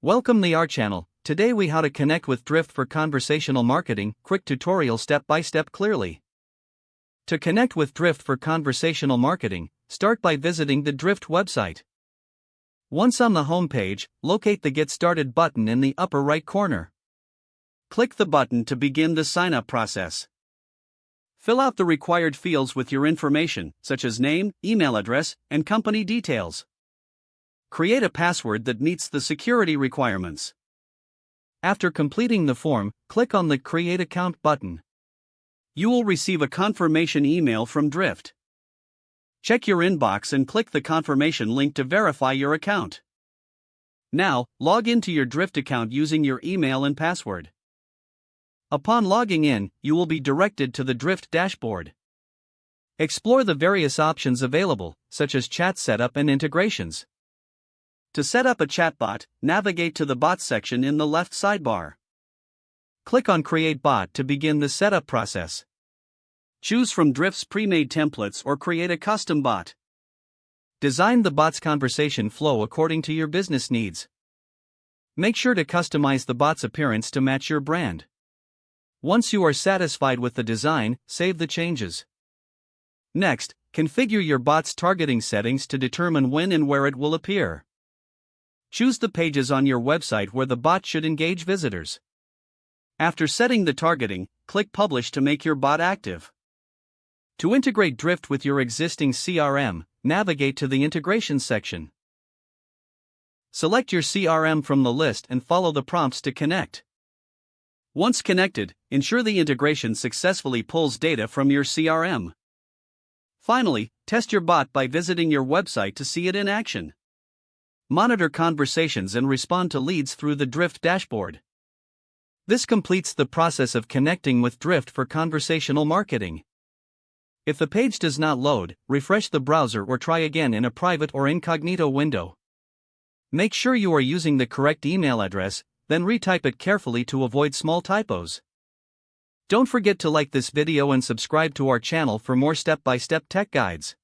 Welcome to our channel. Today we how to connect with Drift for conversational marketing, quick tutorial step by step clearly. To connect with Drift for conversational marketing, start by visiting the Drift website. Once on the home page, locate the Get Started button in the upper right corner. Click the button to begin the sign-up process. Fill out the required fields with your information, such as name, email address, and company details. Create a password that meets the security requirements. After completing the form, click on the Create Account button. You will receive a confirmation email from Drift. Check your inbox and click the confirmation link to verify your account. Now, log into your Drift account using your email and password. Upon logging in, you will be directed to the Drift dashboard. Explore the various options available, such as chat setup and integrations. To set up a chatbot, navigate to the Bot section in the left sidebar. Click on Create Bot to begin the setup process. Choose from Drift's pre-made templates or create a custom bot. Design the bot's conversation flow according to your business needs. Make sure to customize the bot's appearance to match your brand. Once you are satisfied with the design, save the changes. Next, configure your bot's targeting settings to determine when and where it will appear. Choose the pages on your website where the bot should engage visitors. After setting the targeting, click Publish to make your bot active. To integrate Drift with your existing CRM, navigate to the Integration section. Select your CRM from the list and follow the prompts to connect. Once connected, ensure the integration successfully pulls data from your CRM. Finally, test your bot by visiting your website to see it in action. Monitor conversations and respond to leads through the Drift dashboard. This completes the process of connecting with Drift for conversational marketing. If the page does not load, refresh the browser or try again in a private or incognito window. Make sure you are using the correct email address, then retype it carefully to avoid small typos. Don't forget to like this video and subscribe to our channel for more step-by-step tech guides.